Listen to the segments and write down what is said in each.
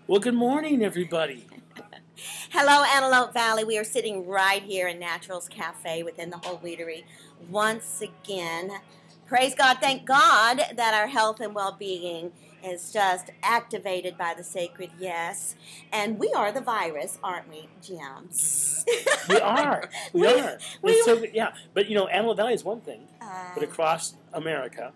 Well, good morning, everybody. Hello, Antelope Valley. We are sitting right here in Naturals Cafe within the whole Wheatery. Once again, praise God, thank God that our health and well-being is just activated by the sacred yes. And we are the virus, aren't we, Jim? We are. We are. It's so good. Yeah. But, Antelope Valley is one thing. But across America,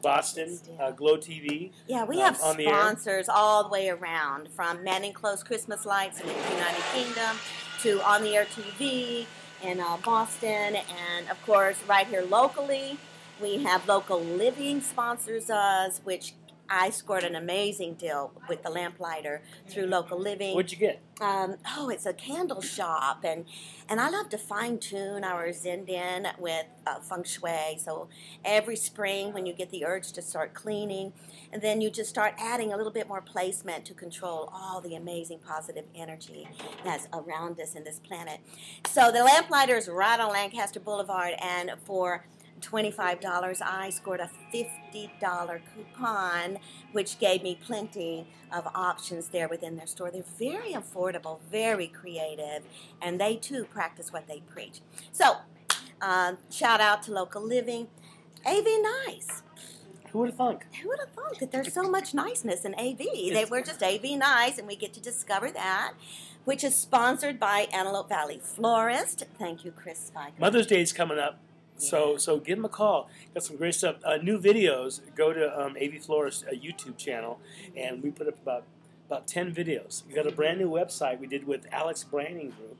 Boston, Glow TV. Yeah, we have on the air. sponsors all the way around, from Manning Close Christmas Lights in the United Kingdom to On the Air TV in Boston, and of course, right here locally, we have Local Living sponsors us, which I scored an amazing deal with the lamplighter through Local Living. What'd you get? It's a candle shop, and I love to fine tune our Zindian with feng shui. So every spring, when you get the urge to start cleaning, and then you just start adding a little bit more placement to control all the amazing positive energy that's around us in this planet. So the lamplighter is right on Lancaster Boulevard, and for $25, I scored a $50 coupon, which gave me plenty of options there within their store. They're very affordable, very creative, and they too practice what they preach. So, shout out to Local Living. AV Nice. Who would have thunk? Who would have thunk that there's so much niceness in AV? We're just AV Nice, and we get to discover that, which is sponsored by Antelope Valley Florist. Thank you, Chris Spiker. Mother's Day is coming up. So give them a call. Got some great stuff. New videos. Go to AV Florist YouTube channel, and we put up about 10 videos. We got a brand new website we did with Alex Branding Group,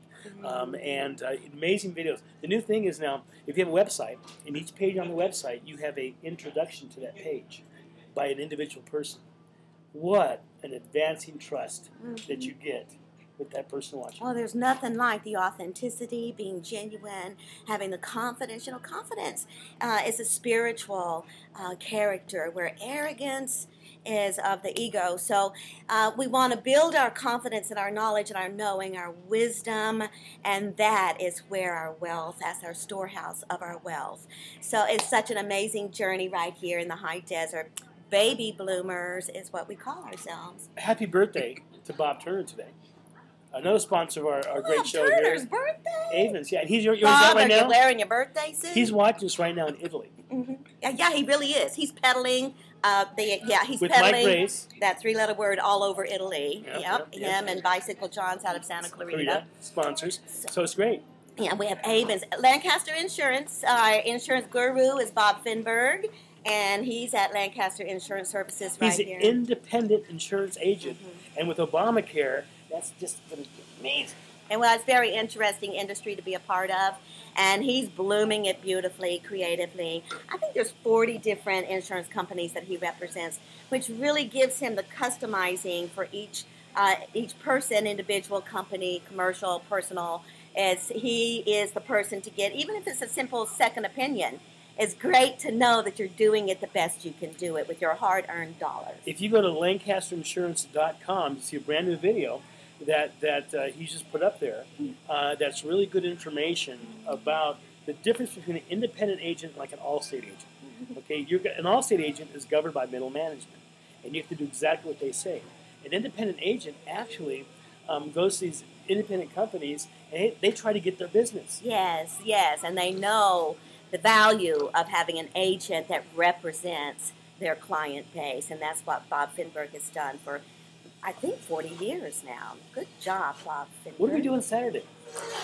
and amazing videos. The new thing is now, if you have a website, in each page on the website, you have an introduction to that page by an individual person. What an advancing trust that you get with that person watching. Well, there's nothing like the authenticity, being genuine, having the confidence. Confidence is a spiritual character, where arrogance is of the ego. So we want to build our confidence and our knowledge and our knowing, our wisdom, and that is where our wealth, that's our storehouse of our wealth. So it's such an amazing journey right here in the high desert. Baby bloomers is what we call ourselves. Happy birthday to Bob Turner today. Another sponsor of our great show Turner's here. birthday. Avens, yeah. And he's yours Bob, right now? Are you wearing your birthday suit? He's watching us right now in Italy. Yeah, he really is. He's peddling. He's with peddling Mike Grace. That three-letter word all over Italy. Yep. Him and Bicycle John's out of Santa Clarita. Sponsors. So it's great. Yeah, we have Avens. Lancaster Insurance. Our insurance guru is Bob Finberg, and he's at Lancaster Insurance Services right here. He's an independent insurance agent, and with Obamacare, that's just going to be amazing. And well, it's a very interesting industry to be a part of, and he's blooming it beautifully, creatively. I think there's 40 different insurance companies that he represents, which really gives him the customizing for each person, individual, company, commercial, personal. He is the person to get, even if it's a simple second opinion. It's great to know that you're doing it the best you can do it with your hard-earned dollars. If you go to lancasterinsurance.com, you see a brand new video that he's just put up there. That's really good information about the difference between an independent agent and like an Allstate agent. Okay, an Allstate agent is governed by middle management, and you have to do exactly what they say. An independent agent actually goes to these independent companies, and they try to get their business. Yes, and they know the value of having an agent that represents their client base, and that's what Bob Finberg has done for, I think, 40 years now. Good job, Bob Finberg. What are we doing Saturday?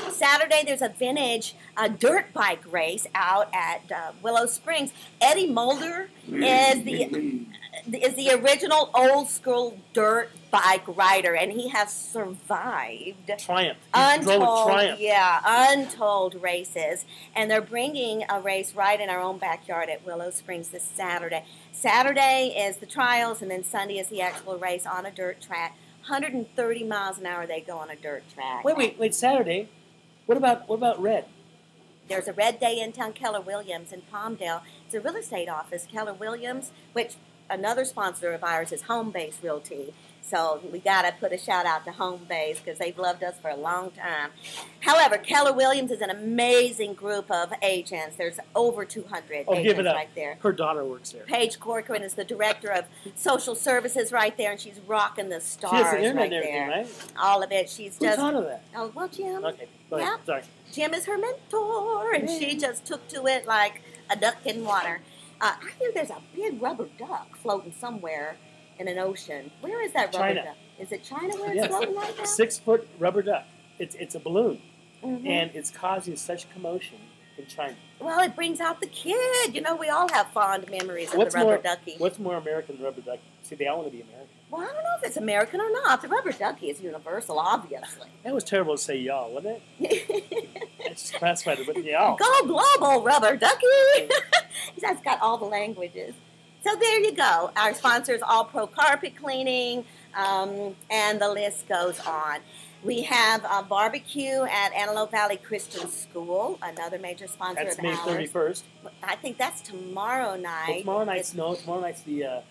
Saturday, there's a vintage dirt bike race out at Willow Springs. Eddie Mulder is the original old school dirt bike rider, and he has survived untold races. And they're bringing a race right in our own backyard at Willow Springs this Saturday. Saturday is the trials, and then Sunday is the actual race on a dirt track. 130 miles an hour they go on a dirt track. Wait, Saturday? What about red? There's a red day in town. Keller Williams in Palmdale. It's a real estate office. Keller Williams, which another sponsor of ours is Home Base Realty. So we got to put a shout out to Home Base because they've loved us for a long time. However, Keller Williams is an amazing group of agents. There's over 200 agents give it up. right there. Her daughter works there. Paige Corcoran is the director of social services right there, and she's rocking the stars She has the internet right and everything, there. right? All of it. She's Who just. taught her that? Oh, well, Jim. Okay, go ahead. Yeah. Sorry. Jim is her mentor, and she just took to it like a duck in water. I hear there's a big rubber duck floating somewhere in an ocean. Where is that rubber China. duck? Is it China where it's Yes. floating right now? 6-foot rubber duck. It's a balloon, Mm-hmm. and it's causing such commotion in China. Well, it brings out the kid. You know, we all have fond memories of the rubber ducky. What's more American than rubber ducky? See, they all want to be American. Well, I don't know if it's American or not. The rubber ducky is universal, obviously. That was terrible to say y'all, wasn't it? It's just classified with y'all. Go global, rubber ducky. That's got all the languages. So there you go. Our sponsor is All Pro Carpet Cleaning, and the list goes on. We have a barbecue at Antelope Valley Christian School, another major sponsor That's of May ours. 31st. I think that's tomorrow night. Well, tomorrow night's the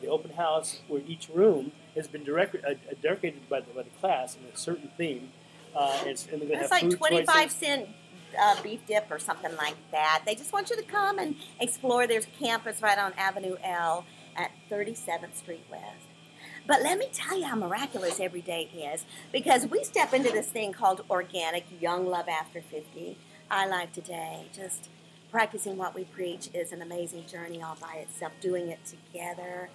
open house where each room has been decorated by the class in a certain theme. And they're going to have It's like food 25-cent beef dip or something like that. They just want you to come and explore. There's a campus right on Avenue L at 37th Street West. But let me tell you how miraculous every day is, because we step into this thing called organic young love after 50. Our life today, just practicing what we preach, is an amazing journey all by itself. Doing it together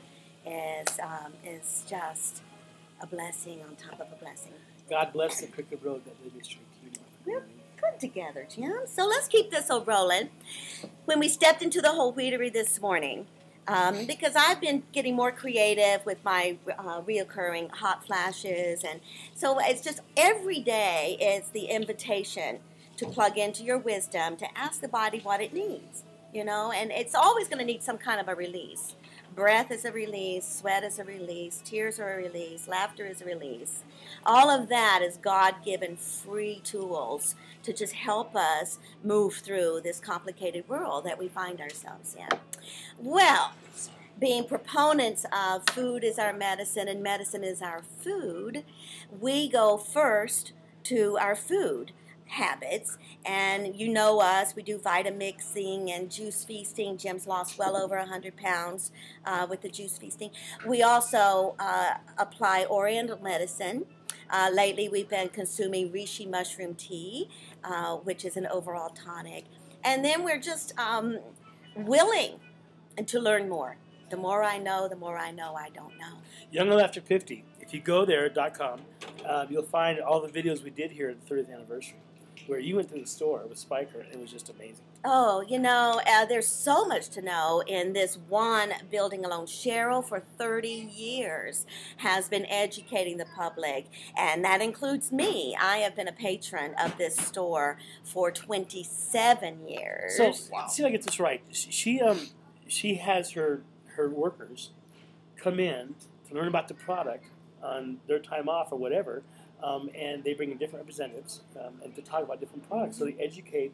is just a blessing on top of a blessing. God bless the crooked road that leads us straight to you. We're good together, Jim. So let's keep this all rolling. When we stepped into the whole Wheatery this morning, because I've been getting more creative with my reoccurring hot flashes, and so it's just every day is the invitation to plug into your wisdom, to ask the body what it needs, and it's always going to need some kind of a release. Breath is a release, sweat is a release, tears are a release, laughter is a release. All of that is God-given free tools to just help us move through this complicated world that we find ourselves in. Well, being proponents of food is our medicine and medicine is our food, we go first to our food habits. And you know us, we do Vitamixing and juice feasting. Jim's lost well over 100 pounds with the juice feasting. We also apply Oriental medicine. Lately we've been consuming reishi mushroom tea, which is an overall tonic. And then we're just willing to learn more. The more I know I don't know. Young Love After 50. If you go there.com, you'll find all the videos we did here at the 30th anniversary, where you went to the store with Spiker. It was just amazing. Oh, there's so much to know in this one building alone. Cheryl, for 30 years, has been educating the public, and that includes me. I have been a patron of this store for 27 years. So, see if I get this right. She has her workers come in to learn about the product on their time off or whatever, and they bring in different representatives and to talk about different products. So they educate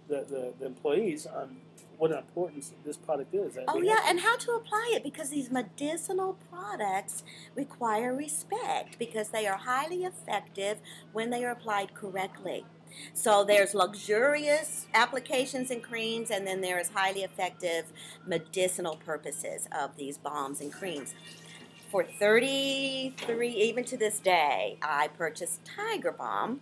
the employees on what importance this product is. Oh, yeah, and how to apply it, because these medicinal products require respect because they are highly effective when they are applied correctly. So there's luxurious applications and creams, and then there is highly effective medicinal purposes of these balms and creams. For 33, even to this day, I purchased Tiger Balm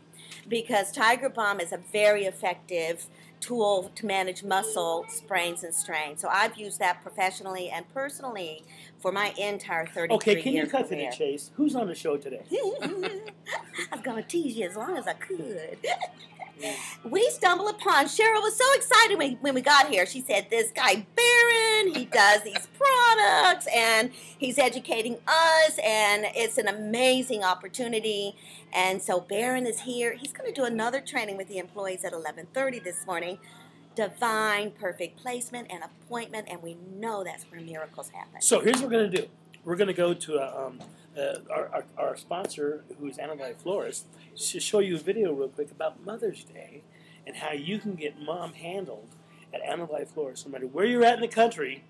because Tiger Balm is a very effective tool to manage muscle sprains and strains. So I've used that professionally and personally for my entire 33-year career. Okay, can you cut to the chase? Who's on the show today? I was going to tease you as long as I could. We stumbled upon, Cheryl was so excited when we got here. She said, this guy Barron, he does these products, and he's educating us, and it's an amazing opportunity. And so Barron is here. He's going to do another training with the employees at 11:30 this morning. Divine, perfect placement and appointment, and we know that's where miracles happen. So here's what we're going to do. We're going to go to our sponsor, who's Antelope Florist, to show you a video real quick about Mother's Day and how you can get mom handled at Antelope Florist. No matter where you're at in the country,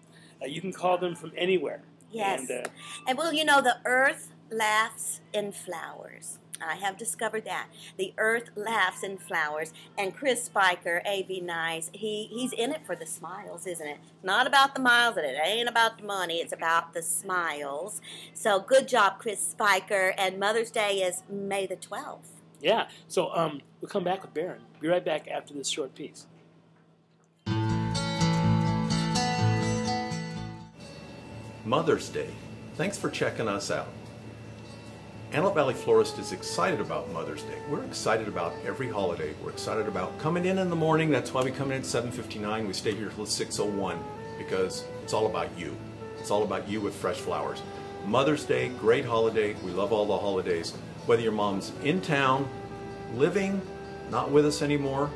you can call them from anywhere. Yes. And And well, you know, the earth laughs in flowers. I have discovered that. The earth laughs in flowers. And Chris Spiker, AV Nice, he's in it for the smiles, isn't it? Not about the miles, and it ain't about the money. It's about the smiles. So good job, Chris Spiker. And Mother's Day is May the 12th. yeah, so we'll come back with Baron. Be right back after this short piece. Mother's Day. Thanks for checking us out. Antelope Valley Florist is excited about Mother's Day. We're excited about every holiday. We're excited about coming in the morning. That's why we come in at 7:59. We stay here till 6:01 because it's all about you. It's all about you with fresh flowers. Mother's Day, great holiday. We love all the holidays. Whether your mom's in town, living, not with us anymore,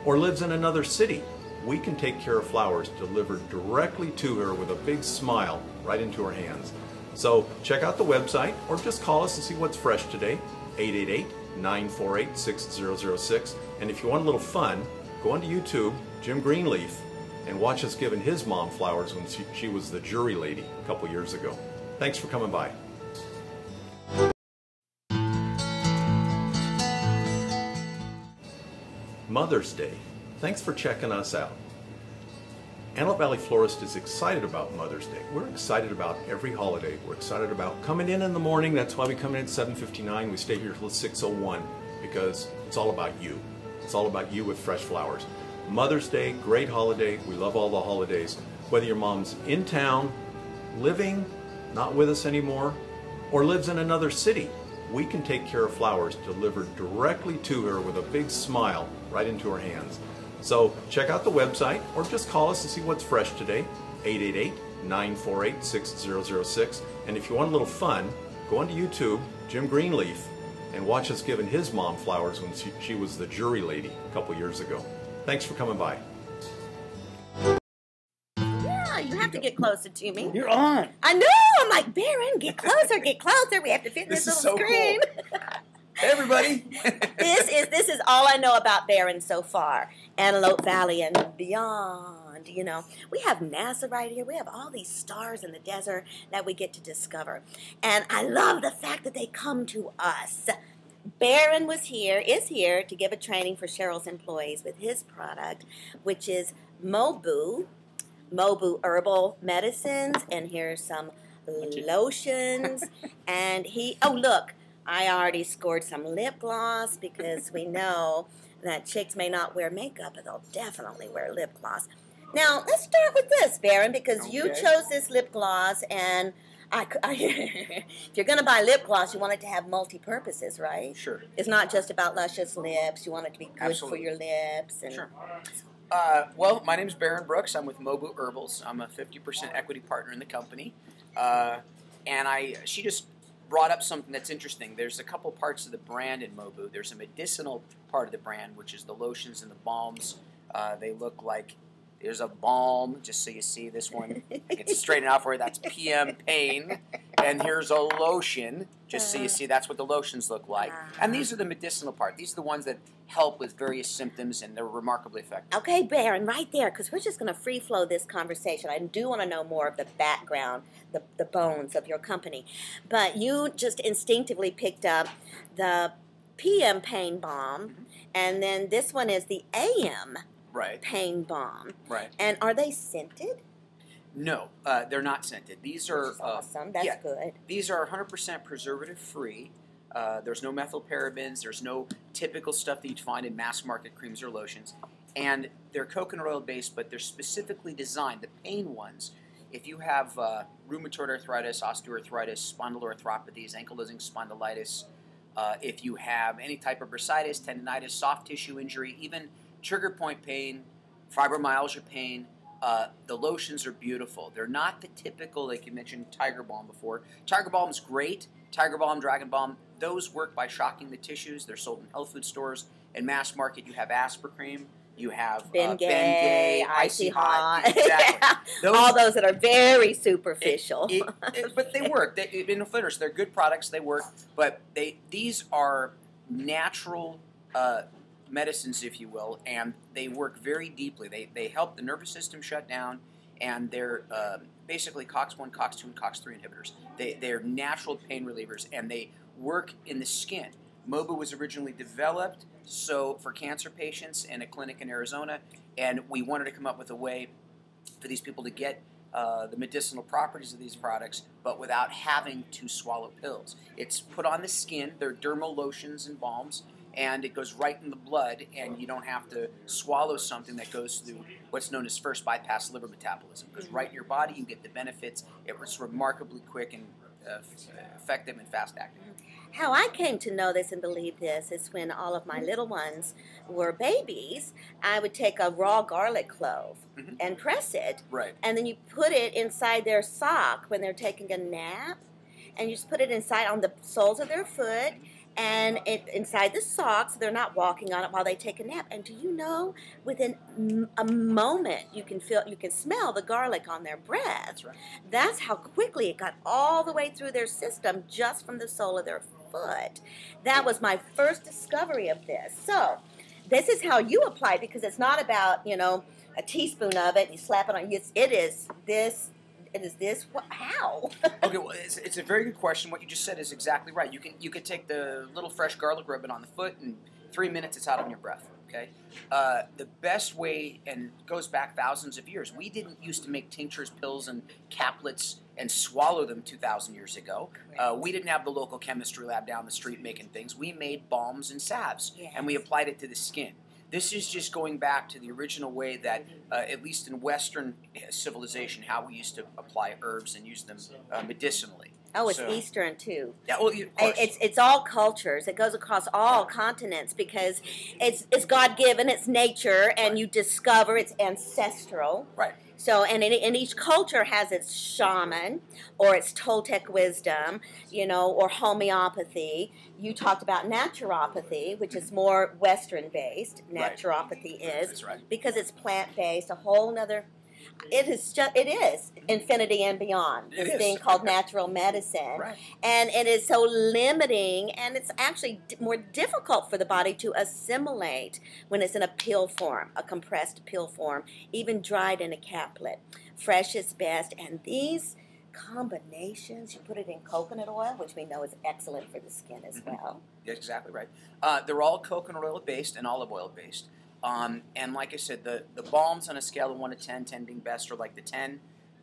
or lives in another city, we can take care of flowers delivered directly to her with a big smile right into her hands. So check out the website or just call us and see what's fresh today, 888-948-6006. And if you want a little fun, go onto YouTube, Jim Greenleaf, and watch us giving his mom flowers when she was the jury lady a couple years ago. Thanks for coming by. Mother's Day. Thanks for checking us out. Antelope Valley Florist is excited about Mother's Day. We're excited about every holiday. We're excited about coming in the morning. That's why we come in at 7:59. We stay here till 6:01 because it's all about you. It's all about you with fresh flowers. Mother's Day, great holiday. We love all the holidays. Whether your mom's in town, living, not with us anymore, or lives in another city, we can take care of flowers delivered directly to her with a big smile right into her hands. So check out the website or just call us and see what's fresh today, 888-948-6006. And if you want a little fun, go onto YouTube, Jim Greenleaf, and watch us giving his mom flowers when she was the jury lady a couple years ago. Thanks for coming by. Yeah, you have to get closer to me. You're on. I know. I'm like, Baron, get closer, get closer. We have to fit in this little screen. Cool. Hey, everybody. This is all I know about Barron so far. Antelope Valley and beyond, you know. We have NASA right here. We have all these stars in the desert that we get to discover. And I love the fact that they come to us. Barron is here to give a training for Cheryl's employees with his product, which is Mobu Herbal Medicines. And here's some lotions. And oh, look. I already scored some lip gloss because we know that chicks may not wear makeup, but they'll definitely wear lip gloss. Now, let's start with this, Baron, because you chose this lip gloss, and if you're going to buy lip gloss, you want it to have multi-purposes, right? Sure. It's not just about luscious lips. You want it to be good Absolutely. for your lips. And Sure. Well, my name is Baron Brooks. I'm with Mobu Herbals. I'm a 50% equity partner in the company. She just brought up something that's interesting. There's a couple parts of the brand in Mobu. There's a medicinal part of the brand, which is the lotions and the balms. They look like there's a balm, just so you see this one. I can straighten it out for you. That's PM Pain. And here's a lotion, just so you see that's what the lotions look like. And these are the medicinal part. These are the ones that help with various symptoms, and they're remarkably effective. Okay, Baron, right there, because we're just going to free flow this conversation. I do want to know more of the background, the bones of your company. But you just instinctively picked up the PM Pain Balm, and then this one is the AM Pain Balm. Right. And are they scented? No, they're not scented. These are awesome. That's good. These are 100% preservative-free. There's no methylparabens. There's no typical stuff that you'd find in mass-market creams or lotions. And they're coconut oil-based, but they're specifically designed, the pain ones. If you have rheumatoid arthritis, osteoarthritis, spondyloarthropathies, ankylosing spondylitis, if you have any type of bursitis, tendinitis, soft tissue injury, even trigger point pain, fibromyalgia pain, the lotions are beautiful. They're not the typical, like you mentioned, Tiger Balm before. Tiger Balm's great. Tiger Balm, Dragon Balm, those work by shocking the tissues. They're sold in health food stores. In mass market, you have Aspercream. You have Bengay, Icy Hot. Exactly. All those that are very superficial. But they work. In the finish, they're good products. They work. But these are natural medicines, if you will, and they work very deeply. They help the nervous system shut down, and they're basically COX-1, COX-2, and COX-3 inhibitors. They're natural pain relievers, and they work in the skin. Mobu was originally developed for cancer patients in a clinic in Arizona, and we wanted to come up with a way for these people to get the medicinal properties of these products, but without having to swallow pills. It's put on the skin. They're dermal lotions and balms, and it goes right in the blood, and you don't have to swallow something that goes through what's known as first bypass liver metabolism. It goes right in your body. You get the benefits. It's remarkably quick and effective and fast acting. How I came to know this and believe this is when all of my little ones were babies, I would take a raw garlic clove and press it. Right. And then you put it inside their sock when they're taking a nap. And you just put it inside on the soles of their foot and inside the socks. So they're not walking on it while they take a nap. And do you know, within a moment, you can smell the garlic on their breath. That's right. That's how quickly it got all the way through their system just from the sole of their foot. That was my first discovery of this. So this is how you apply it, because it's not about, you know, a teaspoon of it and you slap it on. It is this. How? Okay, well, it's a very good question. What you just said is exactly right. You can take the little fresh garlic, rub it on the foot, and 3 minutes it's out on your breath. Okay, the best way, and goes back thousands of years. We didn't used to make tinctures, pills, and caplets and swallow them 2,000 years ago. We didn't have the local chemistry lab down the street making things. We made balms and salves, and we applied it to the skin. This is just going back to the original way that, at least in Western civilization, how we used to apply herbs and use them medicinally. Oh, it's Eastern too. Yeah, well, of course. It's all cultures. It goes across all continents because it's God given, it's nature, and you discover it's ancestral. Right. So, and each culture has its shaman or its Toltec wisdom, you know, or homeopathy. You talked about naturopathy, which is more Western-based. Naturopathy is. That's right. Because it's plant-based, a whole nother. It is infinity and beyond. This thing called natural medicine, right. And it is so limiting, and it's actually more difficult for the body to assimilate when it's in a pill form, a compressed pill form, even dried in a caplet. Fresh is best, and these combinations, you put it in coconut oil, which we know is excellent for the skin as well. Yeah, exactly right. They're all coconut oil based and olive oil based. And like I said, the balms on a scale of 1 to 10, 10 being best, are like the 10.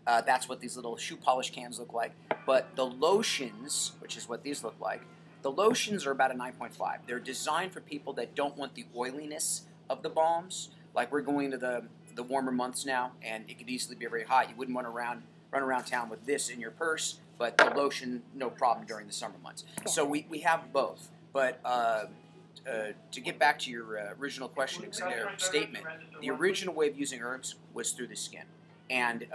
That's what these little shoe polish cans look like. But the lotions, which is what these look like, the lotions are about a 9.5. They're designed for people that don't want the oiliness of the balms. Like, we're going to the warmer months now, and it could easily be very hot. You wouldn't want to run around town with this in your purse, but the lotion, no problem during the summer months. So we have both. But to get back to your original question statement, the original way of using herbs was through the skin. And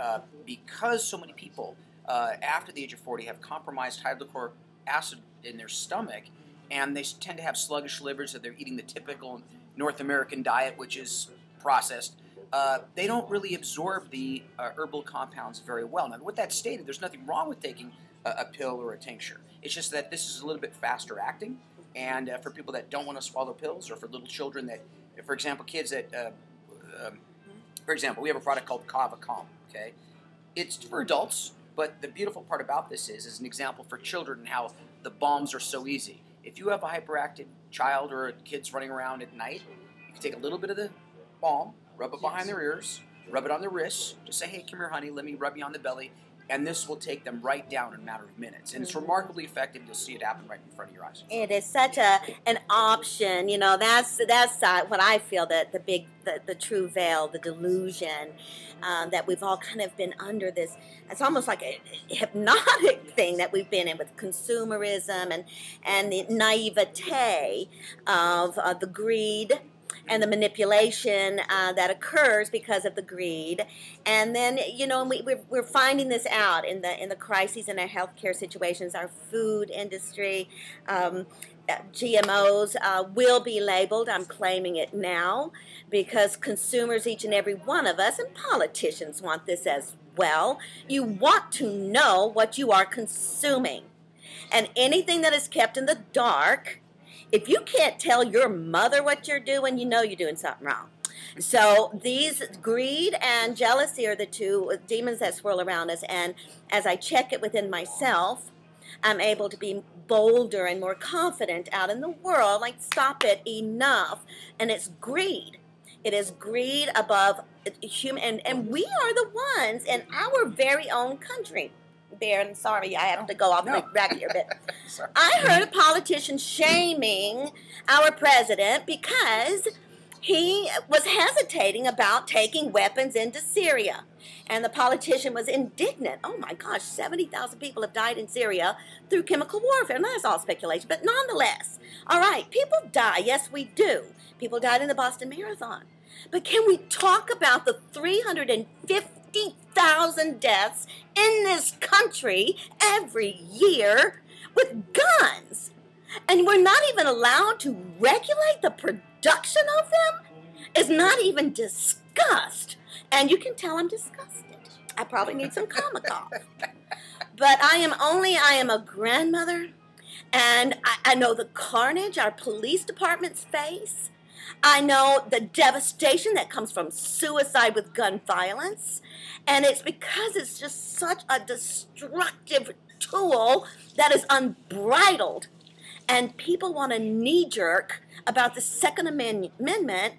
because so many people after the age of 40 have compromised hydrochloric acid in their stomach, and they tend to have sluggish livers, so they're eating the typical North American diet, which is processed, they don't really absorb the herbal compounds very well. Now, with that stated, there's nothing wrong with taking a pill or a tincture. It's just that this is a little bit faster acting. And for people that don't want to swallow pills, or for little children that, for example, kids that, for example, we have a product called Kava Calm, okay? It's for adults, but the beautiful part about this is an example for children and how the balms are so easy. If you have a hyperactive child or kids running around at night, you can take a little bit of the balm, rub it behind their ears, rub it on their wrists, just say, hey, come here, honey, let me rub you on the belly, and this will take them right down in a matter of minutes. And it's remarkably effective. You'll see it happen right in front of your eyes. It is such an option. You know, that's what I feel, that the true veil, the delusion, that we've all kind of been under this. It's almost like a hypnotic thing that we've been in with consumerism and the naivete of the greed and the manipulation that occurs because of the greed. And then, you know, we're finding this out in the crises in our healthcare situations, our food industry. GMOs will be labeled. I'm claiming it now, because consumers, each and every one of us, and politicians want this as well. You want to know what you are consuming. And anything that is kept in the dark, if you can't tell your mother what you're doing, you know you're doing something wrong. So these greed and jealousy are the two demons that swirl around us. And as I check it within myself, I'm able to be bolder and more confident out in the world. Like, stop it, enough. And it's greed. It is greed above human. And we are the ones in our very own country. Baron, sorry, I have to go off the rack here a bit. I heard a politician shaming our president because he was hesitating about taking weapons into Syria. And the politician was indignant. Oh my gosh, 70,000 people have died in Syria through chemical warfare. And that's all speculation, but nonetheless. All right, people die. Yes, we do. People died in the Boston Marathon. But can we talk about the 350,000 deaths in this country every year with guns? And we're not even allowed to regulate the production of them? It's not even discussed. And you can tell I'm disgusted. I probably need some Comic-Con. But I am a grandmother, and I know the carnage our police departments face. I know the devastation that comes from suicide with gun violence. And it's because it's just such a destructive tool that is unbridled. And people want to knee-jerk about the Second Amendment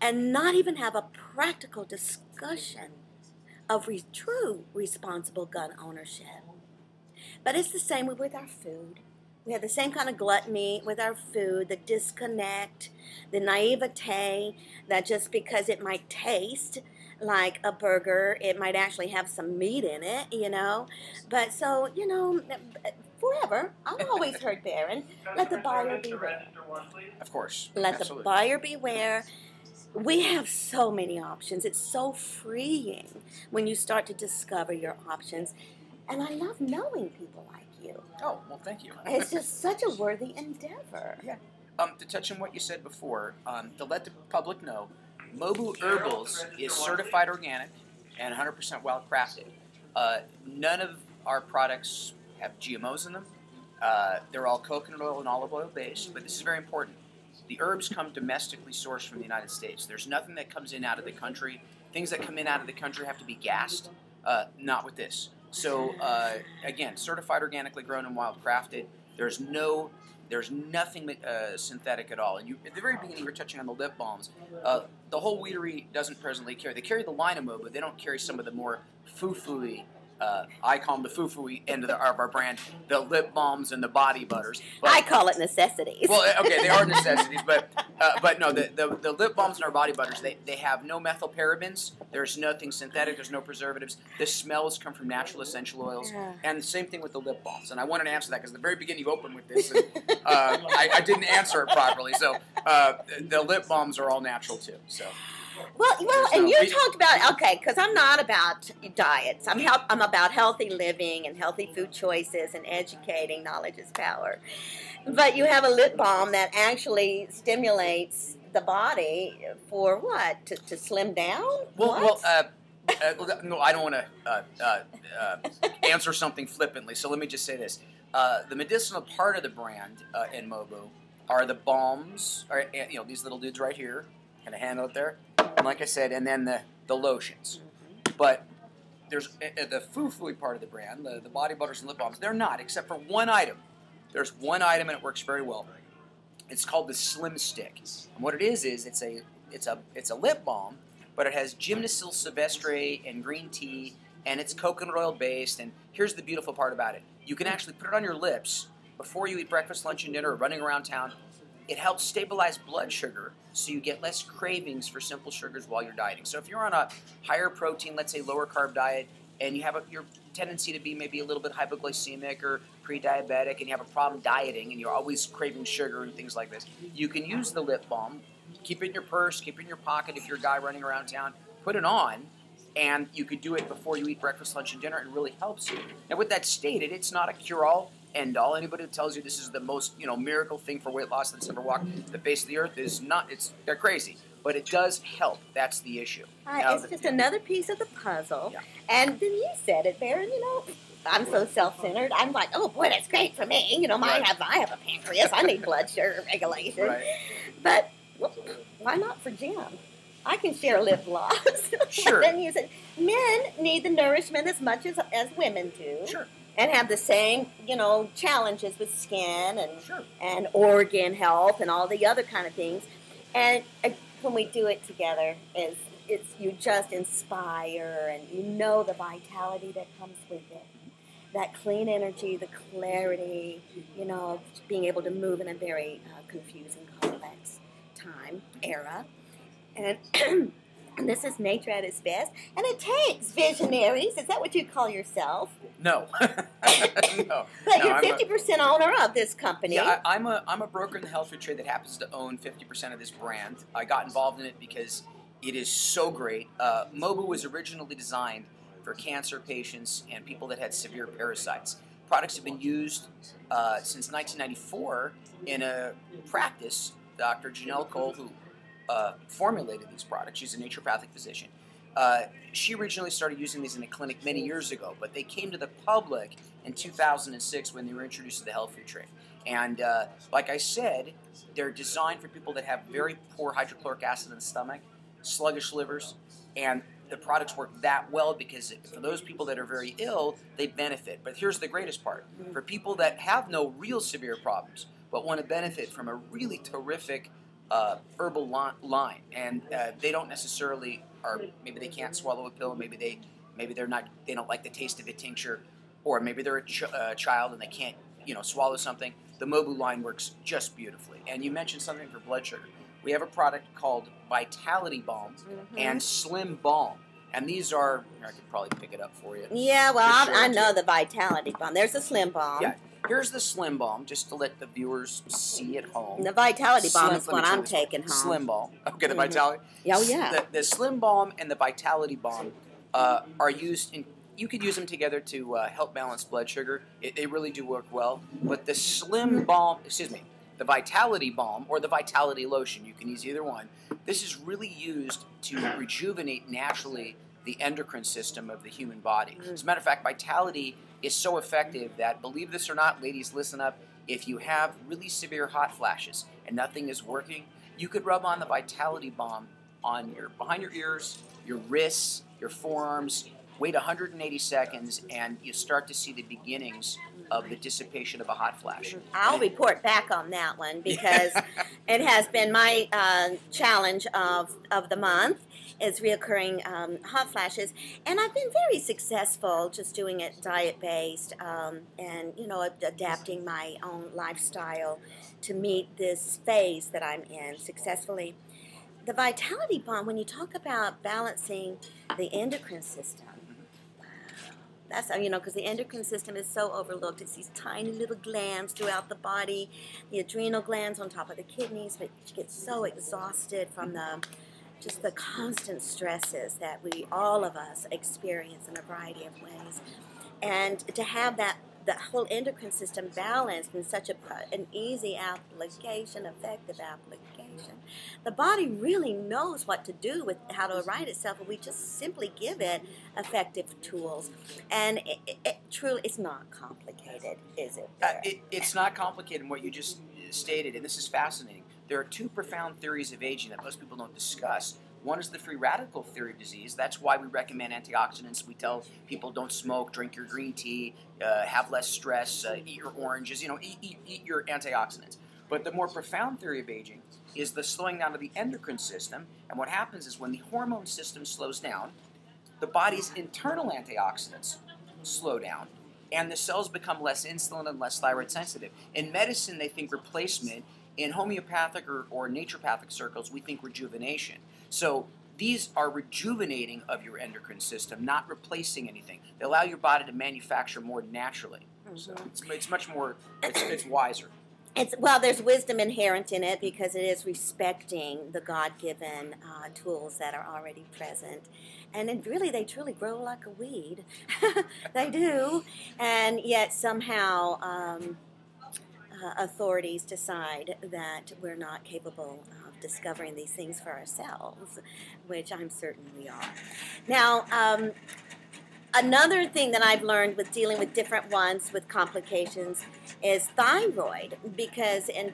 and not even have a practical discussion of true responsible gun ownership. But it's the same with our food. We have the same kind of gluttony with our food, the disconnect, the naivete, that just because it might taste like a burger, it might actually have some meat in it, you know. But so, you know, forever, I've always heard, Baron, let the buyer beware. Of course. Let Absolutely. the buyer beware. We have so many options. It's so freeing when you start to discover your options. And I love knowing people like you. Oh, well, thank you. It's just such a worthy endeavor. Yeah. To touch on what you said before, to let the public know, Mobu Herbals is certified organic and 100% wild crafted. None of our products have GMOs in them. They're all coconut oil and olive oil based, but this is very important. The herbs come domestically sourced from the United States. There's nothing that comes in out of the country. Things that come in out of the country have to be gassed. Not with this. So again, certified organically grown and wild crafted. There's nothing synthetic at all. And you, at the very beginning, you were touching on the lip balms. The whole Wheatery doesn't presently carry. They carry the line of Mobu, but they don't carry some of the more foo-foo-y. I call them the foo-foo-y end of our brand, the lip balms and the body butters. But, I call it necessities. well, okay, they are necessities, but no, the lip balms and our body butters, they have no methylparabens. There's nothing synthetic. There's no preservatives. The smells come from natural essential oils, and the same thing with the lip balms. And I wanted to answer that because at the very beginning you opened with this, and I didn't answer it properly. So the lip balms are all natural too. So. Well, and you talked about, okay, because I'm not about diets. I'm about healthy living and healthy food choices and educating. Knowledge is power. But you have a lip balm that actually stimulates the body for what? To slim down? No, I don't want to answer something flippantly, so let me just say this. The medicinal part of the brand in Mobu are the balms, or, you know, these little dudes right here. Kind of handle it there. And like I said, and then the lotions. But there's the foo-foo-y part of the brand, the body butters and lip balms. They're not, except for one item. There's one item, and it works very well. It's called the Slim Stick. And what it is it's a lip balm, but it has gymnosyl silvestre and green tea, and it's coconut oil based. And here's the beautiful part about it: you can actually put it on your lips before you eat breakfast, lunch, and dinner, or running around town. It helps stabilize blood sugar, so you get less cravings for simple sugars while you're dieting. So if you're on a higher protein, let's say lower carb diet, and you have your tendency to be maybe a little bit hypoglycemic or pre-diabetic, and you have a problem dieting, and you're always craving sugar and things like this, you can use the lip balm. Keep it in your purse, keep it in your pocket if you're a guy running around town. Put it on, and you could do it before you eat breakfast, lunch, and dinner. It really helps you. Now, with that stated, it's not a cure-all, end-all. Anybody who tells you this is the most, miracle thing for weight loss that's ever walked the face of the earth is not. They're crazy. But it does help. That's the issue. It's just another piece of the puzzle. Yeah. And then you said it, Baron, I'm so self-centered. I'm like, oh, boy, that's great for me. I have a pancreas. I need blood sugar regulation. Right. But why not for Jim? I can share lip gloss. Sure. Then use it. Men need the nourishment as much as women do. Sure. And have the same, challenges with skin and Sure. and organ health and all the other kind of things. And when we do it together, it's you just inspire, and you know the vitality that comes with it. That clean energy, the clarity, being able to move in a very confusing, complex era. And and this is nature at its best. And it takes visionaries. Is that what you call yourself? No. No. But you're 50% owner of this company. Yeah, I'm a broker in the health food trade that happens to own 50% of this brand. I got involved in it because it is so great. Mobu was originally designed for cancer patients and people that had severe parasites. Products have been used since 1994 in a practice. Dr. Janelle Cole, who formulated these products, she's a naturopathic physician. She originally started using these in a clinic many years ago, but they came to the public in 2006 when they were introduced to the health food trade. And like I said, they're designed for people that have very poor hydrochloric acid in the stomach, sluggish livers, and the products work that well because for those people that are very ill, they benefit. But here's the greatest part. For people that have no real severe problems but want to benefit from a really terrific herbal line, and they don't necessarily, or maybe they can't swallow a pill, maybe they don't like the taste of a tincture, or maybe they're a child and they can't swallow something. The Mobu line works just beautifully. And you mentioned something for blood sugar. We have a product called Vitality Balm and Slim Balm. And these are, I could probably pick it up for you. Yeah, well, I know the Vitality Balm. There's the Slim Balm. Yeah, here's the Slim Balm, just to let the viewers see at home. The Vitality Balm is what I'm taking home. Slim Balm. Okay, the Vitality. Oh, yeah. The Slim Balm and the Vitality Balm are used in, you could use them together to help balance blood sugar. They really do work well. But the Slim Balm, the Vitality Balm or the Vitality Lotion, you can use either one. This is really used to rejuvenate naturally the endocrine system of the human body. As a matter of fact, Vitality is so effective that, believe this or not, ladies, listen up, if you have really severe hot flashes and nothing is working, you could rub on the Vitality Balm on behind your ears, your wrists, your forearms, wait 180 seconds, and you start to see the beginnings of the dissipation of a hot flash. I'll report back on that one because it has been my challenge of the month is reoccurring hot flashes, and I've been very successful just doing it diet-based and adapting my own lifestyle to meet this phase that I'm in successfully. The Vitality Balm, when you talk about balancing the endocrine system, that's, because the endocrine system is so overlooked. It's these tiny little glands throughout the body, the adrenal glands on top of the kidneys, but you get so exhausted from just the constant stresses that all of us experience in a variety of ways. And to have the whole endocrine system balanced in such an easy application, effective application, the body really knows what to do with how to right itself, and we just simply give it effective tools. And it truly, it's not complicated, is it? It's not complicated in what you just stated, and this is fascinating. There are two profound theories of aging that most people don't discuss. One is the free radical theory of disease. That's why we recommend antioxidants. We tell people don't smoke, drink your green tea, have less stress, eat your oranges, eat your antioxidants. But the more profound theory of aging is the slowing down of the endocrine system. And what happens is when the hormone system slows down, the body's internal antioxidants slow down, and the cells become less insulin and less thyroid sensitive. In medicine, they think replacement. In homeopathic or naturopathic circles, we think rejuvenation. So these are rejuvenating of your endocrine system, not replacing anything. They allow your body to manufacture more naturally. So it's much more, it's wiser. There's wisdom inherent in it because it is respecting the God-given tools that are already present. And they truly grow like a weed. They do. And yet somehow authorities decide that we're not capable of discovering these things for ourselves, which I'm certain we are. Now, another thing that I've learned with dealing with different ones with complications is thyroid, because in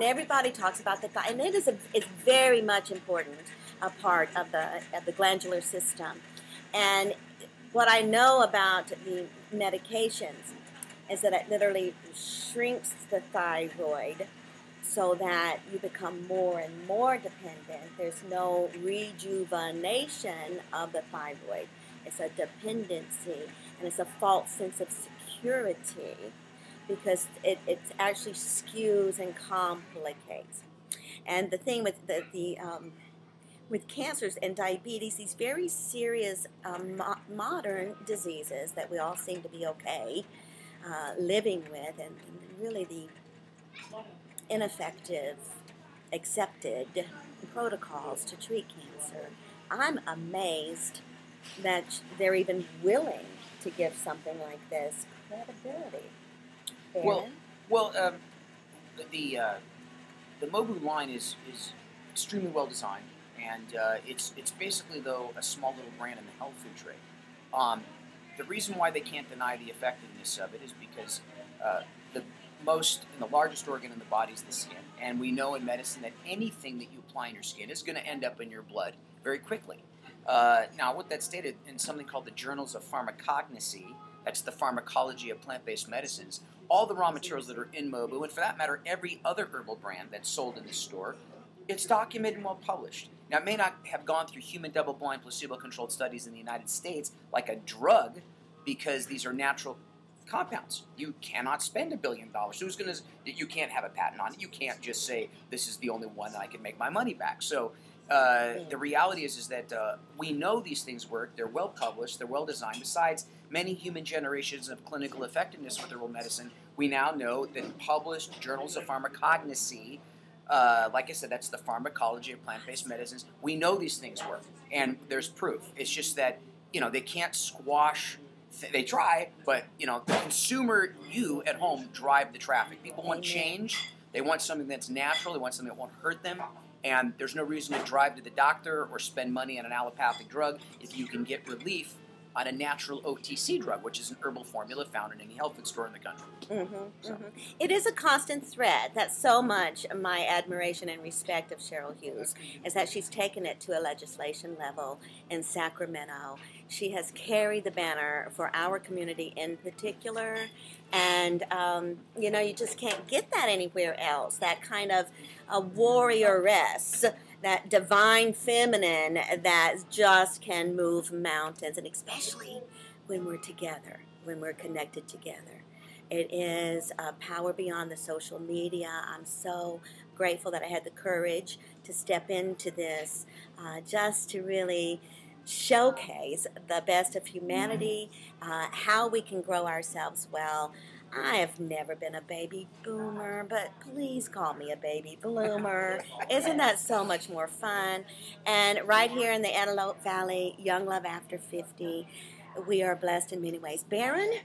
everybody talks about the thyroid, and it's very much important a part of the glandular system. And what I know about the medications is that it literally shrinks the thyroid so that you become more and more dependent. There's no rejuvenation of the thyroid. It's a dependency, and it's a false sense of security because it actually skews and complicates. And the thing with with cancers and diabetes, these very serious modern diseases that we all seem to be okay living with, and really the ineffective, accepted protocols to treat cancer, I'm amazed that they're even willing to give something like this credibility. Well, the Mobu line is extremely well designed, and it's basically, though, a small little brand in the health food trade. The reason why they can't deny the effectiveness of it is because the largest organ in the body is the skin, and we know in medicine that anything that you apply in your skin is going to end up in your blood very quickly. Now, with that stated, in something called the Journals of Pharmacognosy, that's the pharmacology of plant-based medicines, all the raw materials that are in Mobu, and for that matter, every other herbal brand that's sold in the store, it's documented and well published. Now, it may not have gone through human double-blind placebo-controlled studies in the United States like a drug, because these are natural compounds. You cannot spend $1 billion. You can't have a patent on it. You can't just say, this is the only one that I can make my money back. So the reality is that we know these things work. They're well published. They're well designed. Besides many human generations of clinical effectiveness with herbal medicine, we now know that in published journals of pharmacognosy, like I said, that's the pharmacology of plant-based medicines, we know these things work, and there's proof. It's just that, they can't squash. They try, but the consumer, you at home, drive the traffic. People want change. They want something that's natural. They want something that won't hurt them. And there's no reason to drive to the doctor or spend money on an allopathic drug if you can get relief on a natural OTC drug, which is an herbal formula found in any health food store in the country. It is a constant thread. That's so much my admiration and respect of Cheryl Hughes, is that she's taken it to a legislation level in Sacramento. She has carried the banner for our community in particular, and you just can't get that anywhere else. That kind of a warrioress, that divine feminine that just can move mountains, and especially when we're together, when we're connected together. It is a power beyond the social media. I'm so grateful that I had the courage to step into this, just to really showcase the best of humanity, how we can grow ourselves well. I have never been a baby boomer, but please call me a baby bloomer. Isn't that so much more fun? And right here in the Antelope Valley, Young Love After 50, we are blessed in many ways. Baron,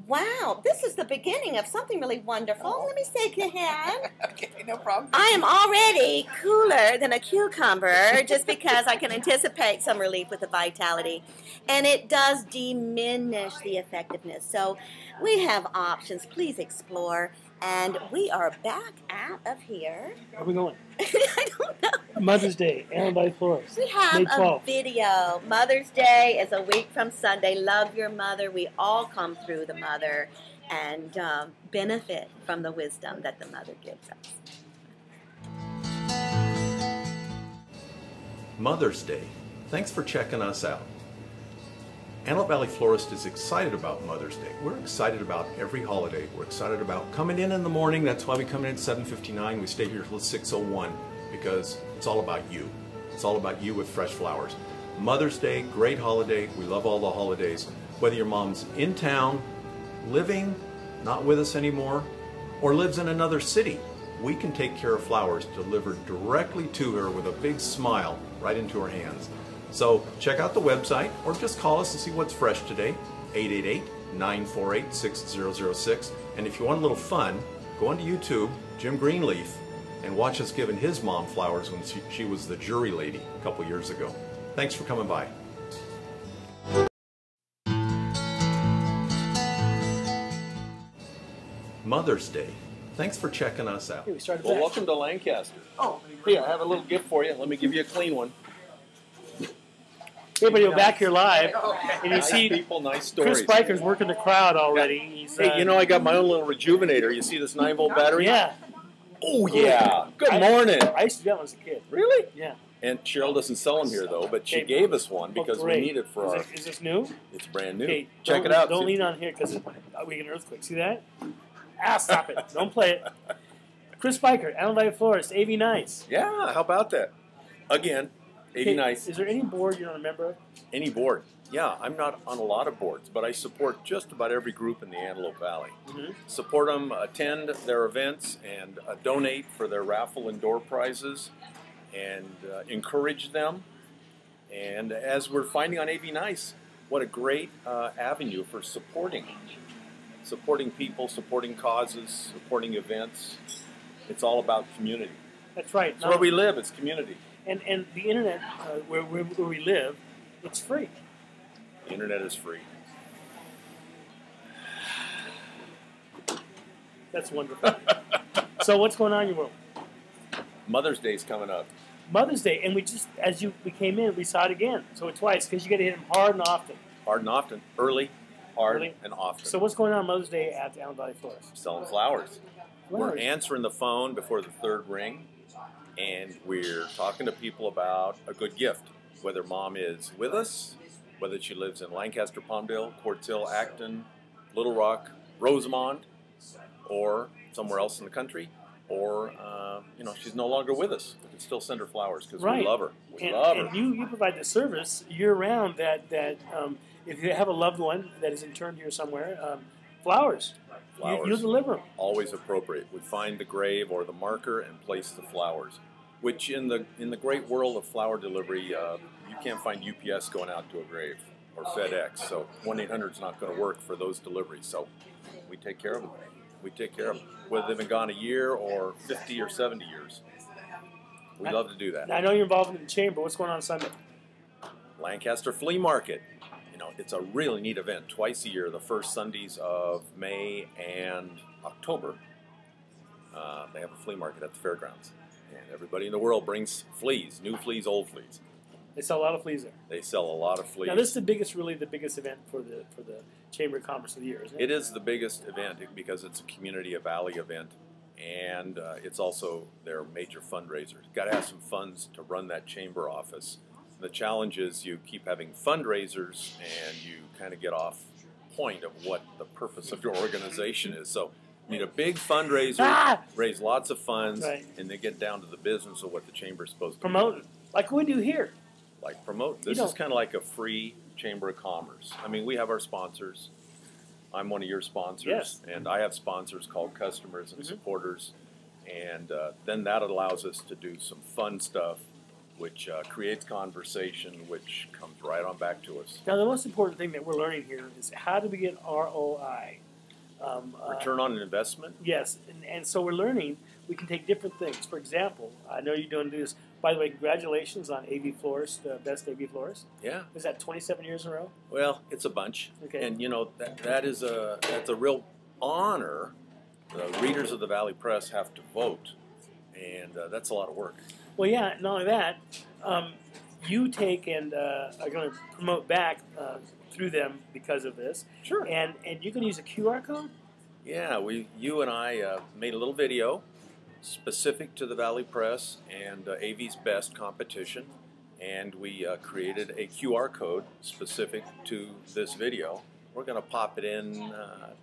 wow, this is the beginning of something really wonderful. Let me shake your hand. Okay, no problem. I am already cooler than a cucumber just because I can anticipate some relief with the vitality. And it does diminish the effectiveness. So we have options. Please explore. And we are back out of here. Where are we going? I don't know. Mother's Day, Antelope Valley Florist. We have May a 12th. video. Mother's Day is a week from Sunday. Love your mother. We all come through the mother and benefit from the wisdom that the mother gives us. Mother's Day. Thanks for checking us out. Antelope Valley Florist is excited about Mother's Day. We're excited about every holiday. We're excited about coming in the morning. That's why we come in at 7:59. We stay here till 6:01 because it's all about you. It's all about you with fresh flowers. Mother's Day, great holiday. We love all the holidays. Whether your mom's in town, living, not with us anymore, or lives in another city, we can take care of flowers delivered directly to her with a big smile right into her hands. So check out the website or just call us to see what's fresh today, 888-948-6006. And if you want a little fun, go onto YouTube, Jim Greenleaf, and watch us giving his mom flowers when she was the jury lady a couple years ago. Thanks for coming by. Mother's Day. Thanks for checking us out. Hey, we started Well, back. welcome to Lancaster. Oh, here, I have a little gift for you. Let me give you a clean one. Everybody go back here live, and you Nice see people, nice stories. Chris Spiker's working the crowd already. He's, Hey, you know, I got my own little rejuvenator. You see this 9-volt battery? Yeah. Oh, yeah. Good morning. I used to do that when I was a kid. Really? Yeah. And Cheryl doesn't sell them here, though, but she Okay. gave us one because we great. need it for our... Is this new? It's brand new. Okay, Check it out. Don't lean on here because we get an earthquake. See that? Ah, stop it. Don't play it. Chris Spiker, Antelope Valley Florist, AV Nice. Yeah, how about that? Again, AV Okay, Nice. Is there any board you're not a member of? Any board. Yeah, I'm not on a lot of boards, but I support just about every group in the Antelope Valley. Mm-hmm. Support them, attend their events, and donate for their raffle and door prizes, and encourage them. And as we're finding on AV Nice, what a great avenue for supporting people, supporting causes, supporting events. It's all about community. That's right. It's where we live. It's community. And the internet, where we live, it's free. The internet is free. That's wonderful. So what's going on in your world? Mother's Day's coming up. Mother's Day, and we came in, we saw it again. So twice, because you got to hit them hard and often. Hard and often. Early, hard, Early. and often. So what's going on Mother's Day at the Antelope Valley Florist? Selling flowers. We're Flowers. answering the phone before the third ring, and we're talking to people about a good gift, whether mom is with us, whether she lives in Lancaster, Palmdale, Quartz Hill, Acton, Little Rock, Rosamond, or somewhere else in the country, or she's no longer with us. We can still send her flowers because we love her. We love her. And you provide the service year-round that if you have a loved one that is interned here somewhere, flowers. Flowers. You'll deliver them. Always appropriate. We find the grave or the marker and place the flowers, which in the great world of flower delivery, you can't find UPS going out to a grave or FedEx. So 1-800 is not going to work for those deliveries. So we take care of them. We take care of them, whether they've been gone a year or 50 or 70 years. We love to do that. Now, I know you're involved in the chamber. What's going on Sunday? Lancaster Flea Market. It's a really neat event. Twice a year, the first Sundays of May and October, they have a flea market at the fairgrounds. And everybody in the world brings fleas, new fleas, old fleas. They sell a lot of fleas there. They sell a lot of fleas. Now, this is really the biggest event for the Chamber of Commerce of the year, isn't it? It is the biggest event because it's a community, a valley event, and it's also their major fundraiser. Got to have some funds to run that chamber office. The challenge is you keep having fundraisers and you kind of get off point of what the purpose of your organization is. So you need a big fundraiser, raise lots of funds, and then get down to the business of what the chamber is supposed to promote, like we do here. Like promote. This is kind of like a free chamber of commerce. I mean, we have our sponsors. I'm one of your sponsors, yes. And I have sponsors called customers and supporters, and then that allows us to do some fun stuff, which creates conversation, which comes right on back to us. Now, the most important thing that we're learning here is how do we get ROI? Return on investment? Yes, and so we're learning we can take different things. For example, I know you're doing this. By the way, congratulations on AV Florist, Best AV Florist. Yeah. Is that 27 years in a row? Well, it's a bunch. Okay. And, that's a real honor. The readers of the Valley Press have to vote, and that's a lot of work. Well, yeah, not only that, you take and are going to promote back through them because of this. Sure. And you're going to use a QR code? Yeah, you and I made a little video specific to the Valley Press and AV's Best competition, and we created a QR code specific to this video. We're going to pop it in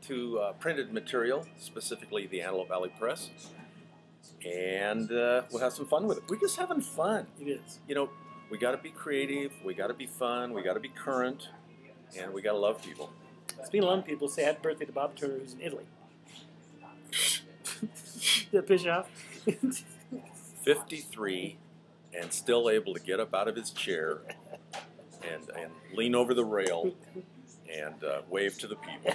to printed material, specifically the Antelope Valley Press. And we'll have some fun with it. We're just having fun. It is. We got to be creative. We got to be fun. We got to be current, and we got to love people. Speaking of loving people, say happy birthday to Bob Turner, who's in Italy. Did that piss you off? 53, and still able to get up out of his chair and lean over the rail and wave to the people.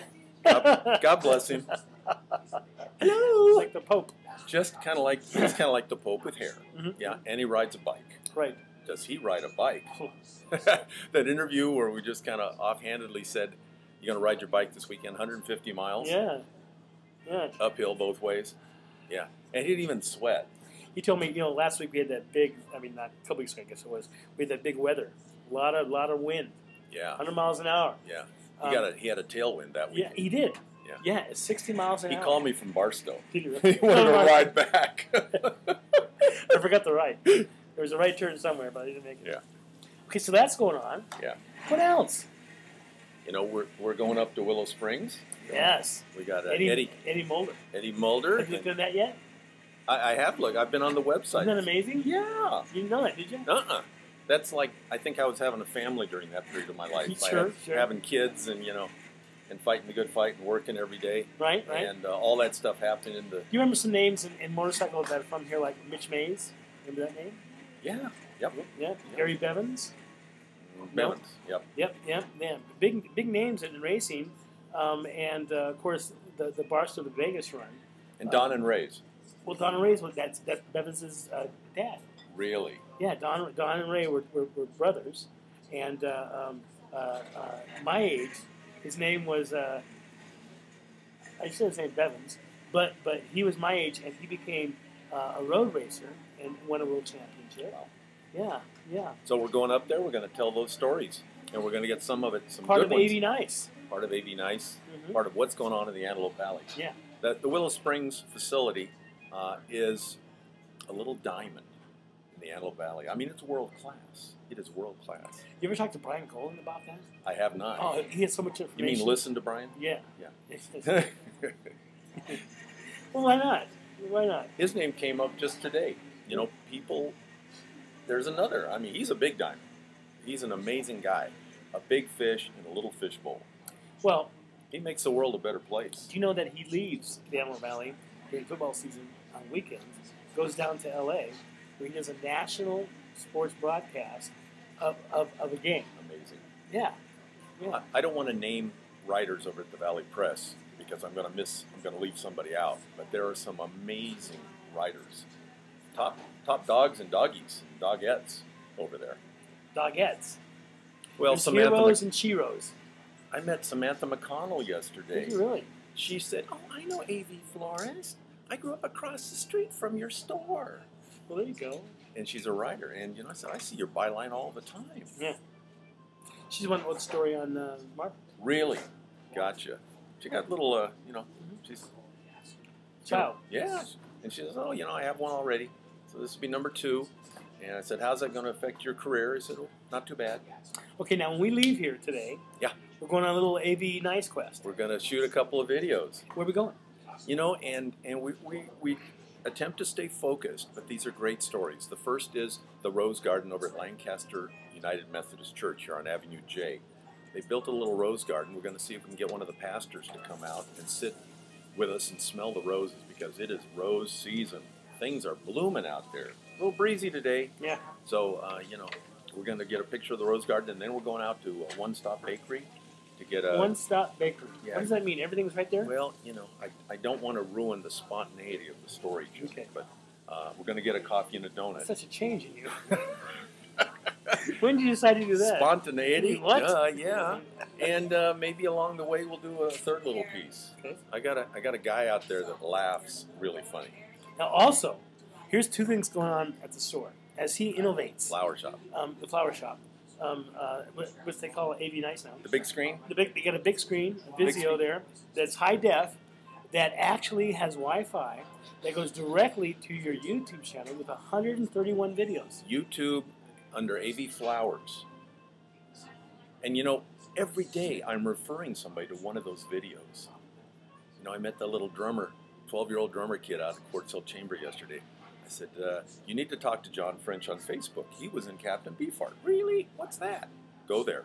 God bless him. Hello, like the Pope. He's kind of like the Pope with hair. Mm-hmm. Yeah, and he rides a bike. Right. Does he ride a bike? That interview where we just kind of offhandedly said, "You're going to ride your bike this weekend, 150 miles." Yeah. Yeah. Uphill both ways. Yeah, and he didn't even sweat. He told me, last week we had that big. Not a couple weeks ago, I guess it was. We had that big weather lot of wind, Yeah. 100 miles an hour. Yeah. He had a tailwind that Yeah, weekend. he did. Yeah. Yeah, it's 60 miles an He hour. called me from Barstow. Did you? He wanted to ride back. I forgot the right. There was a right turn somewhere, but I didn't make it. Yeah. Okay, so that's going on. Yeah. What else? You know, we're going up to Willow Springs. Yes. We got Eddie Mulder. Eddie Mulder. Have you done that yet? I have looked. I've been on the website. Isn't that amazing? Yeah. You didn't know that, did you? That's like, I think I was having a family during that period of my life. Sure. Having kids and, and fighting the good fight and working every day. Right. And all that stuff happened in the... You remember some names in motorcycles that are from here, like Mitch Mays? Remember that name? Yeah. Yep. Yeah. Gary Bevins? Bevins. Yep. Yep. Big names in racing. And, of course, the Barstow to Vegas run. And Don and Ray's. Well, Don and Ray's, that's Bevins' dad. Really? Yeah, Don and Ray were brothers, and my age, his name was I should have said Bevins, but he was my age, and he became a road racer and won a world championship. Wow. Yeah. So we're going up there. We're going to tell those stories, and we're going to get some of it, some Part good of ones. AV Nice. Part of AV Nice. Mm-hmm. Part of what's going on in the Antelope Valley. Yeah. The Willow Springs facility is a little diamond in the Antelope Valley. I mean, it's world class. It is world class. You ever talked to Brian Colin about that? I have not. Oh, he has so much information. You mean listen to Brian? Yeah. Yeah. Well, why not? Why not? His name came up just today. People, there's another. I mean, he's a big diamond. He's an amazing guy. A big fish in a little fish bowl. Well, he makes the world a better place. Do you know that he leaves the Antelope Valley during football season on weekends, goes down to L.A., where he does a national sports broadcast of a game? Amazing. Yeah. I don't want to name writers over at the Valley Press because I'm going to leave somebody out. But there are some amazing writers, top dogs and doggies, and dogettes over there. Dogettes. Well, There's heroes and Chiros. I met Samantha McConnell yesterday. Did you really? She said, "Oh, I know A.V. Flores. I grew up across the street from your store." Well, there you go. And she's a writer. And, I said, I see your byline all the time. Yeah. She's one with the story on Mark. Really? Gotcha. She got little, she's... Ciao. Yeah. And she says, oh, I have one already. So this will be number 2. And I said, how's that going to affect your career? He said, well, not too bad. Okay, now when we leave here today, we're going on a little AV Nice Quest. We're going to shoot a couple of videos. Where are we going? And we attempt to stay focused, but these are great stories. The first is the Rose Garden over at Lancaster United Methodist Church here on Avenue J. They built a little rose garden. We're going to see if we can get one of the pastors to come out and sit with us and smell the roses because it is rose season. Things are blooming out there. A little breezy today. Yeah. So, we're going to get a picture of the rose garden, and then we're going out to a One-Stop Bakery to get a... One-Stop Bakery. Yeah. What does that mean? Everything's right there? Well, I don't want to ruin the spontaneity of the story, okay. But we're going to get a coffee and a donut. That's such a change in you. When did you decide to do that? Spontaneity. What? Yeah. And maybe along the way we'll do a third little piece. Okay. I got a guy out there that laughs really funny. Now, also, here's 2 things going on at the store. As he innovates. Flower shop. The flower shop. What they call AV Nice now. The big screen? They got a big screen, a Vizio there, that's high def, that actually has Wi-Fi, that goes directly to your YouTube channel with 131 videos. YouTube under AV Flowers. And every day I'm referring somebody to one of those videos. I met the little drummer, 12-year-old drummer kid out of Quartz Hill Chamber yesterday. I said, you need to talk to John French on Facebook. He was in Captain Beefheart. Really? What's that? Go there,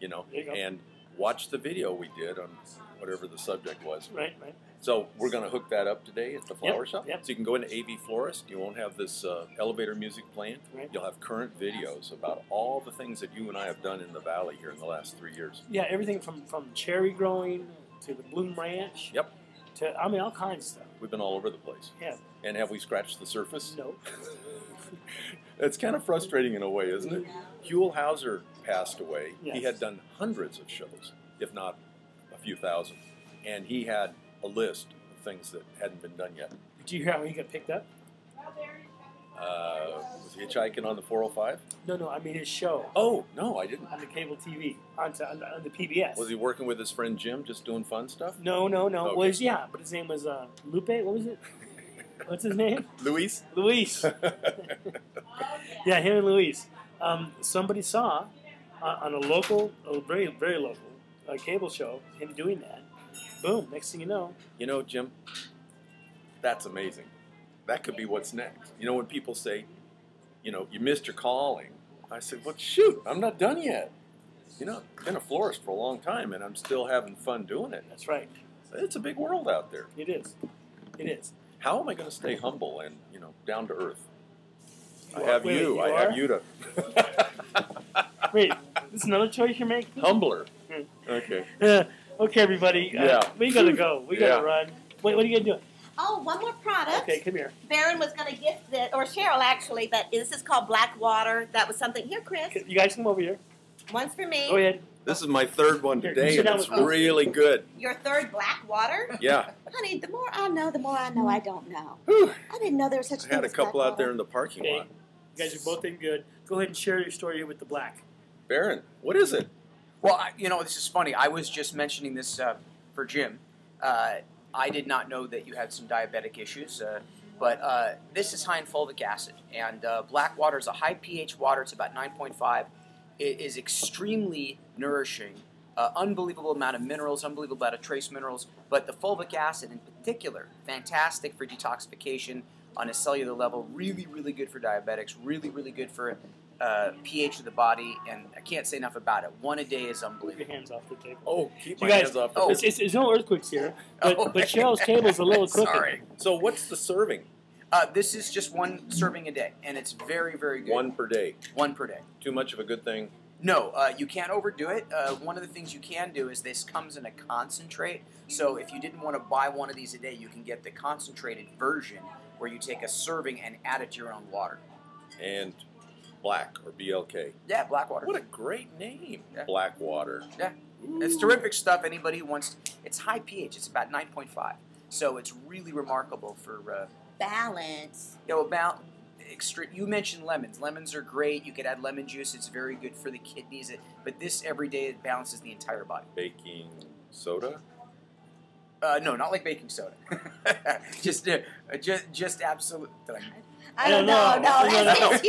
and watch the video we did on whatever the subject was. Right. So we're going to hook that up today at the flower shop. Yep. So you can go into AV Florist. You won't have this elevator music playing. Right. You'll have current videos about all the things that you and I have done in the valley here in the last 3 years. Yeah, everything from cherry growing to the Bloom Ranch. Yep. To, all kinds of stuff. We've been all over the place. Yeah. And have we scratched the surface? No. It's kind of frustrating in a way, isn't it? Huell Hauser passed away. Yes. He had done hundreds of shows, if not a few thousand. And he had a list of things that hadn't been done yet. Did you hear how he got picked up? Was hitchhiking on the 405? No, I mean his show Oh, no, I didn't. on the cable TV, on the PBS. Was he working with his friend Jim, just doing fun stuff? No. Okay. Was yeah, but his name was Lupe. What was it? What's his name? Luis? Luis. Yeah, him and Luis. Somebody saw on a local, very very local cable show him doing that. Boom! Next thing you know, You know, Jim, that's amazing. That could be what's next. You know, when people say, you know, you missed your calling, I said, well, shoot, I'm not done yet. You know, I've been a florist for a long time, and I'm still having fun doing it. that's right. It's a big world out there. It is. It is. How am I going to stay humble and, you know, down to earth? I You have are- wait, you. you I are? have you to Wait, this is another choice you're making? humbler. Hmm. Okay. Okay, everybody. Yeah. We gotta go. We gotta Yeah. run. Wait, what are you gonna do? Oh, one more product. Okay, come here. Baron was going to gift it, or Cheryl actually, but this is called Black Water. That was something. Here, Chris. You guys come over here. One's for me. Go ahead. This is my third one Here, today, sit and down it's with me. really good. Your third black water? Yeah. Honey, the more I know, the more I know I don't know. Whew. I didn't know there was such a I thing had a as black couple out water. there in the parking Okay. lot. You guys are both in good. Go ahead and share your story here with the black. Baron, what is it? Well, you know, this is funny. I was just mentioning this for Jim. I did not know that you had some diabetic issues, but this is high in fulvic acid. And black water is a high pH water. It's about 9.5. It is extremely nourishing. Unbelievable amount of minerals, unbelievable amount of trace minerals. But the fulvic acid in particular, fantastic for detoxification on a cellular level. Really, really good for diabetics. Really, really good for pH of the body. And I can't say enough about it. One a day is Keep unbelievable. your hands off the table. Oh, keep You my guys- hands off the oh, It's no earthquakes here, but, Oh. but Cheryl's table's a little crooked. Sorry. So what's the serving? This is just one serving a day, and it's very, very good. One per day. One per day. Too much of a good thing? No, you can't overdo it. One of the things you can do is this comes in a concentrate. So if you didn't want to buy one of these a day, you can get the concentrated version where you take a serving and add it to your own water. And black, or BLK. Yeah, black water. What a great name. Yeah. Blackwater. Yeah, it's terrific stuff. Anybody who wants, it's high pH. It's about 9.5. So it's really remarkable for, Balance. you know, about extreme. You mentioned lemons. Lemons are great. You could add lemon juice. It's very good for the kidneys. But this every day it balances the entire body. Baking soda? No, not like baking soda. just absolute. I don't know. No, that's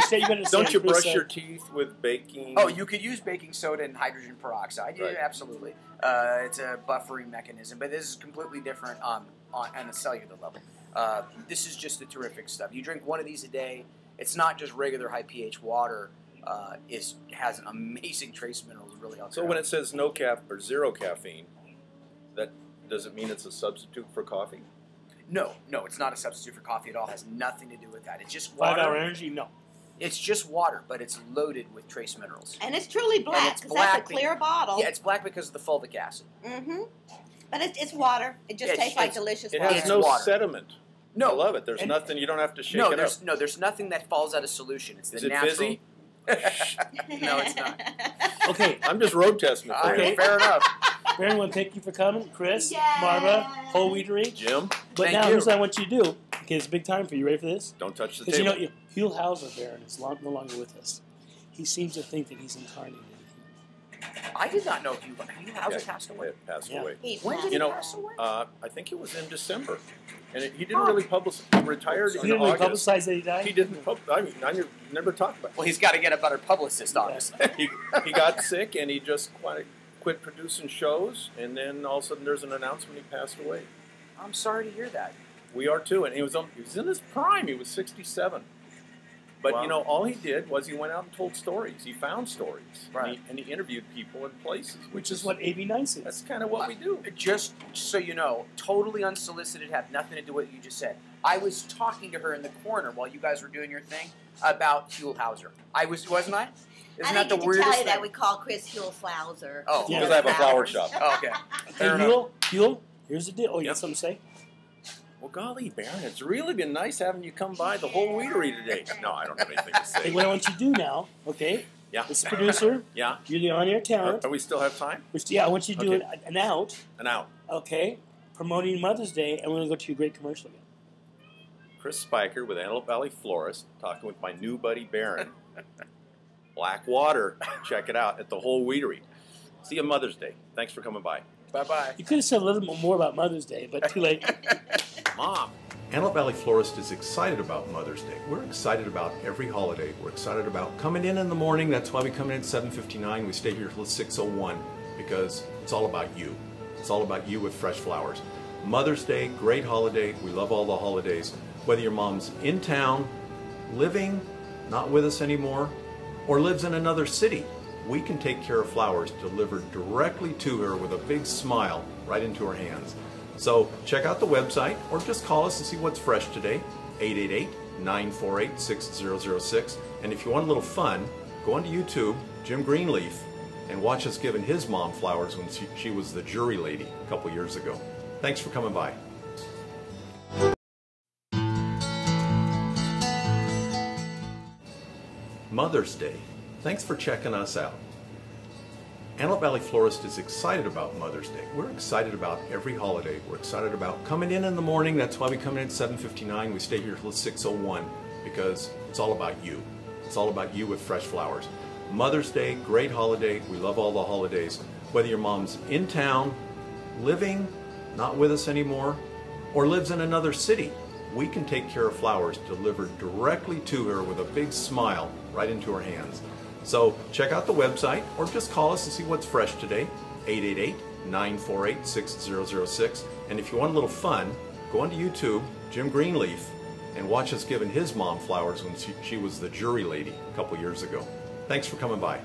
his humor. Don't you brush your teeth with baking? Oh, you could use baking soda and hydrogen peroxide. Yeah, Right. absolutely. It's a buffering mechanism, but this is completely different on a cellular level. This is just the terrific stuff. You drink one of these a day. It's not just regular high pH water. It has an amazing trace minerals. Really helps. So when it says no or zero caffeine, that does it mean it's a substitute for coffee? no, it's not a substitute for coffee at all. It has nothing to do with that. It's just 5 hour water. energy? No. It's just water, but it's loaded with trace minerals. And it's truly black it's because that's a black clear bottle. Yeah, it's black because of the fulvic acid. Mm-hmm. But it's water. It just Yeah, tastes like it's- delicious It water. has It's no water. sediment. No, I love it. There's And- nothing. You don't have to shake no, it up. there's nothing that falls out of solution. It's the Is it natural. fizzy? No, it's not. Okay. I'm just road testing it for Okay. you. Fair enough. Baron, want to thank you for coming. Chris, Yay. Marva, whole Wheatery. Jim, But Thank now, you. here's what I want you to do. Okay, it's a big time for you. Ready for this? don't touch the Because you table. know, Hugh Hauser, Baron, is no longer with us. He seems to think that he's incarnated in him. I did not know you How's it Yeah, passed away? it passed Yeah. away. When did You he know, pass away? I think it was in December, and he didn't really publicize. He retired He in didn't really August. publicize that he died? He didn't. I mean, I never talked about Well, he's got to get a better publicist on this. it. He got sick, and he just quit producing shows, and then all of a sudden there's an announcement he passed away. I'm sorry to hear that. We are too, and he was in his prime. He was 67. But Wow. you know, all he did was he went out and told stories. He found stories, Right. and he interviewed people in places, Which is what AB Nice is. that's kind of what we do. Just so you know, totally unsolicited, have nothing to do with what you just said. I was talking to her in the corner while you guys were doing your thing about Huell Hauser. Wasn't I? Isn't I that the didn't get to weirdest tell you thing? that we call Chris Huell Flauser. Oh, Yeah. Because I have a flower shop. Oh, okay. Hey, Fair enough. Huell, here's the deal. Oh, you Yep. got something to say? Well, golly, Baron, it's really been nice having you come by the whole Wheatery today. No, I don't have anything to Hey, say. what I want you to do now, okay? Yeah. This is producer. Yeah. You're the on-air talent. Are we still have time? I want you to do Okay. an out, An out. okay, promoting Mother's Day, and we're going to go to a great commercial again. Chris Spiker with Antelope Valley Florist, talking with my new buddy Baron. Black water, check it out at the whole Wheatery. See you on Mother's Day. Thanks for coming by. Bye-bye. You could have said a little bit more about Mother's Day, but too late. Mom! Antelope Valley Florist is excited about Mother's Day. We're excited about every holiday. We're excited about coming in the morning. That's why we come in at 7:59. We stay here till 6:01 because it's all about you. It's all about you with fresh flowers. Mother's Day, great holiday. We love all the holidays. Whether your mom's in town, living, not with us anymore, or lives in another city, we can take care of flowers delivered directly to her with a big smile right into her hands. So check out the website or just call us and see what's fresh today, 888-948-6006. And if you want a little fun, go onto YouTube, Jim Greenleaf, and watch us giving his mom flowers when she was the jury lady a couple years ago. Thanks for coming by. Mother's Day. Thanks for checking us out. Antelope Valley Florist is excited about Mother's Day. We're excited about every holiday. We're excited about coming in the morning. That's why we come in at 7:59. We stay here till 6:01 because it's all about you. It's all about you with fresh flowers. Mother's Day, great holiday. We love all the holidays. Whether your mom's in town, living, not with us anymore, or lives in another city, we can take care of flowers delivered directly to her with a big smile right into her hands. So check out the website or just call us and see what's fresh today, 888-948-6006. And if you want a little fun, go onto YouTube, Jim Greenleaf, and watch us giving his mom flowers when she was the jury lady a couple years ago. Thanks for coming by.